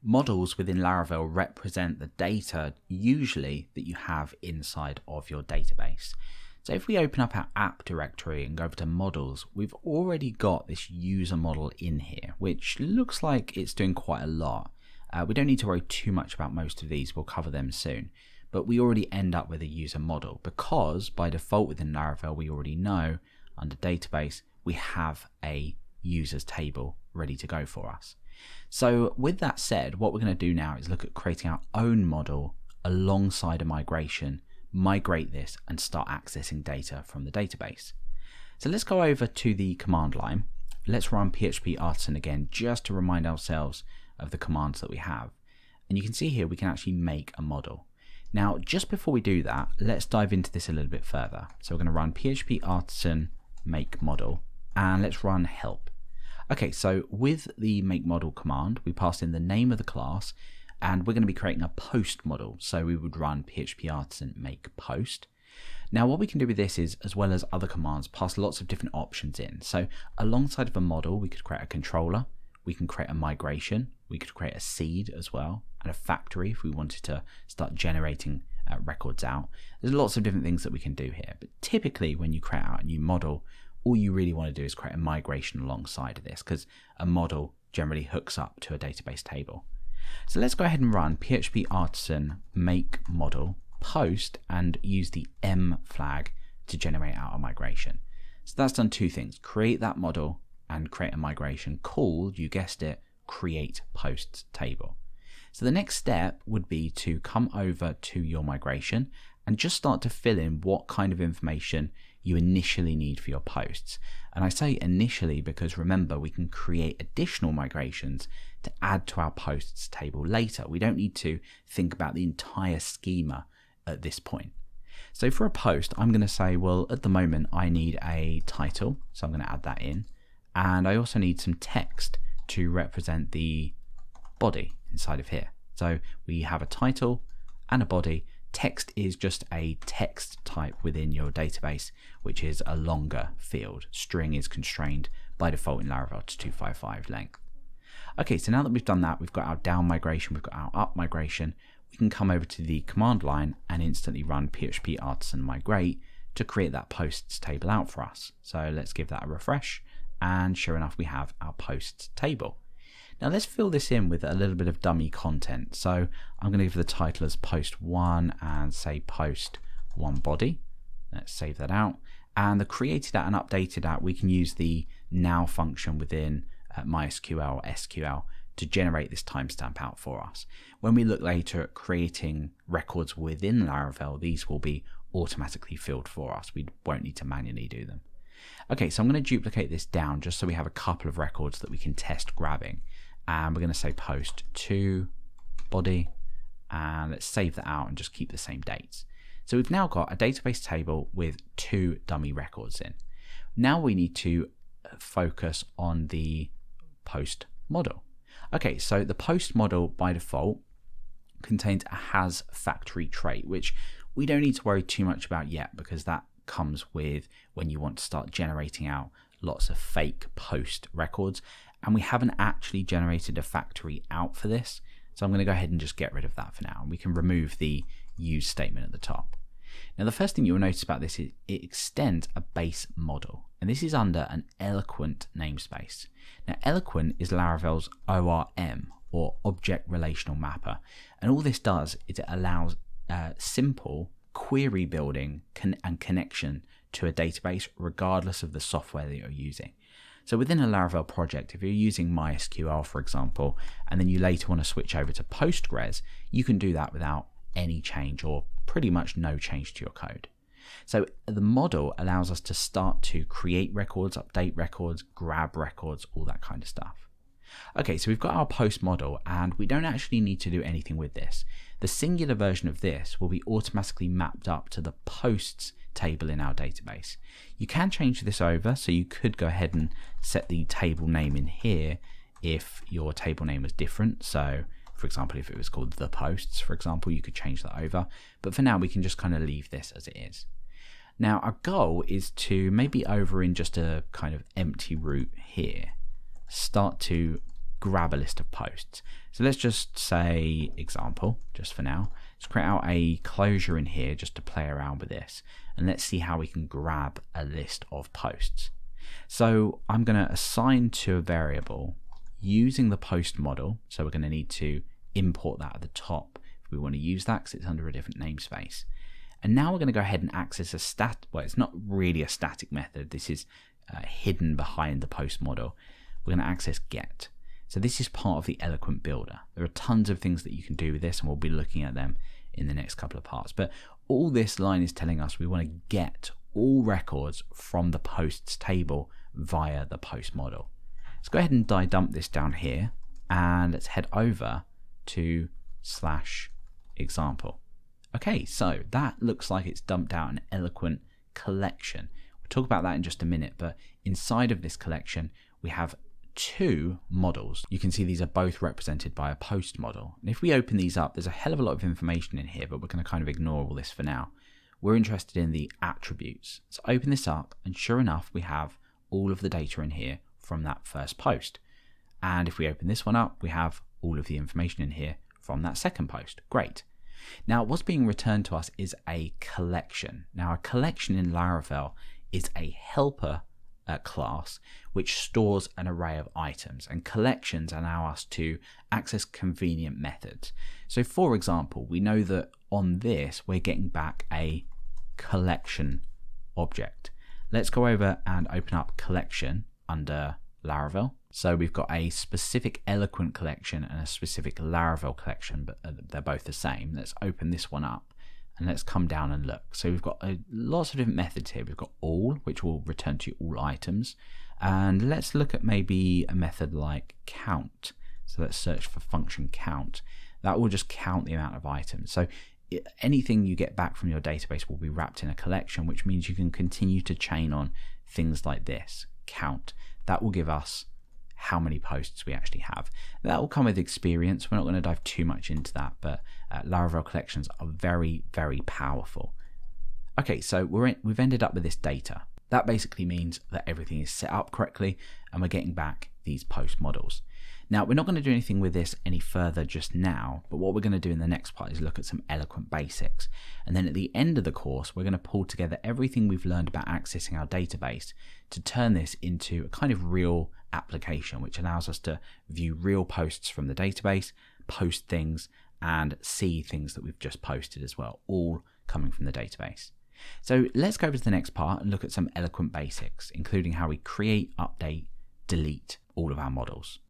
Models within Laravel represent the data usually that you have inside of your database. So if we open up our app directory and go over to models, we've already got this user model in here, which looks like it's doing quite a lot. We don't need to worry too much about most of these, we'll cover them soon. But we already end up with a user model because by default within Laravel, we already know under database, we have a users table ready to go for us. So with that said, what we're going to do now is look at creating our own model alongside a migration, migrate this and start accessing data from the database. So let's go over to the command line. Let's run PHP Artisan again, just to remind ourselves of the commands that we have. And you can see here, we can actually make a model. Now, just before we do that, let's dive into this a little bit further. So we're going to run PHP Artisan make model and let's run help. Okay, so with the make model command, we pass in the name of the class and we're going to be creating a post model. So we would run PHP Artisan make post. Now what we can do with this is, as well as other commands, pass lots of different options in. So alongside of a model, we could create a controller, we can create a migration, we could create a seed as well, and a factory if we wanted to start generating records out. There's lots of different things that we can do here, but typically when you create out a new model, all you really want to do is create a migration alongside of this because a model generally hooks up to a database table. So let's go ahead and run PHP Artisan make model post and use the M flag to generate out a migration. So that's done two things, create that model and create a migration called, you guessed it, create posts table. So the next step would be to come over to your migration and just start to fill in what kind of information you initially need for your posts. And I say initially because remember, we can create additional migrations to add to our posts table later. We don't need to think about the entire schema at this point. So for a post, I'm going to say, well, at the moment I need a title, so I'm going to add that in. And I also need some text to represent the body inside of here. So we have a title and a body. Text is just a text type within your database, which is a longer field. String is constrained by default in Laravel to 255 length. Okay, so now that we've done that, we've got our down migration, we've got our up migration. We can come over to the command line and instantly run PHP Artisan migrate to create that posts table out for us. So let's give that a refresh. And sure enough, we have our posts table. Now let's fill this in with a little bit of dummy content. So I'm going to give the title as post 1 and say post 1 body. Let's save that out. And the created at and updated at, we can use the now function within MySQL or SQL to generate this timestamp out for us. When we look later at creating records within Laravel, these will be automatically filled for us. We won't need to manually do them. Okay, so I'm going to duplicate this down just so we have a couple of records that we can test grabbing. And we're going to say post 2 body, and let's save that out and just keep the same dates. So we've now got a database table with 2 dummy records in. Now we need to focus on the post model. Okay, so the post model by default contains a has factory trait, which we don't need to worry too much about yet because that comes with when you want to start generating out lots of fake post records. And we haven't actually generated a factory out for this. So I'm going to go ahead and just get rid of that for now. And we can remove the use statement at the top. Now, the first thing you'll notice about this is it extends a base model. And this is under an Eloquent namespace. Now, Eloquent is Laravel's ORM, or Object Relational Mapper. And all this does is it allows simple query building and connection to a database regardless of the software that you're using. So within a Laravel project, if you're using MySQL, for example, and then you later want to switch over to Postgres, you can do that without any change or pretty much no change to your code. So the model allows us to start to create records, update records, grab records, all that kind of stuff. Okay, so we've got our post model and we don't actually need to do anything with this. The singular version of this will be automatically mapped up to the posts table in our database. You can change this over, so you could go ahead and set the table name in here if your table name was different. So for example, if it was called the posts, for example, you could change that over. But for now, we can just kind of leave this as it is. Now our goal is to maybe over in just a kind of empty route here, start to grab a list of posts. So let's just say example, just for now. Let's create out a closure in here just to play around with this. And let's see how we can grab a list of posts. So I'm going to assign to a variable using the post model. So we're going to need to import that at the top if we want to use that because it's under a different namespace. And now we're going to go ahead and access a well, it's not really a static method. This is hidden behind the post model. We're going to access get. So this is part of the Eloquent builder. There are tons of things that you can do with this, and we'll be looking at them in the next couple of parts. But all this line is telling us we want to get all records from the posts table via the post model. Let's go ahead and dump this down here, and let's head over to /example. Okay, so that looks like it's dumped out an Eloquent collection. We'll talk about that in just a minute, but inside of this collection, we have two models. You can see these are both represented by a post model. And if we open these up, there's a hell of a lot of information in here, but we're going to kind of ignore all this for now. We're interested in the attributes. So open this up, and sure enough, we have all of the data in here from that first post. And if we open this one up, we have all of the information in here from that second post. Great. Now, what's being returned to us is a collection. Now, a collection in Laravel is a helper class which stores an array of items, and collections allow us to access convenient methods. So for example, we know that on this we're getting back a collection object. Let's go over and open up collection under Laravel. So we've got a specific Eloquent collection and a specific Laravel collection, but they're both the same. Let's open this one up and let's come down and look. So we've got lots of different methods here. We've got all, which will return to you all items. And let's look at maybe a method like count. So let's search for function count. That will just count the amount of items. So anything you get back from your database will be wrapped in a collection, which means you can continue to chain on things like this, count. That will give us how many posts we actually have. That will come with experience. We're not going to dive too much into that, but Laravel collections are very, very powerful. Okay, so we've ended up with this data. That basically means that everything is set up correctly and we're getting back these post models. Now, we're not going to do anything with this any further just now, but what we're going to do in the next part is look at some Eloquent basics. And then at the end of the course, we're going to pull together everything we've learned about accessing our database to turn this into a kind of real application, which allows us to view real posts from the database, post things, and see things that we've just posted as well, all coming from the database. So let's go over to the next part and look at some Eloquent basics, including how we create, update, delete all of our models.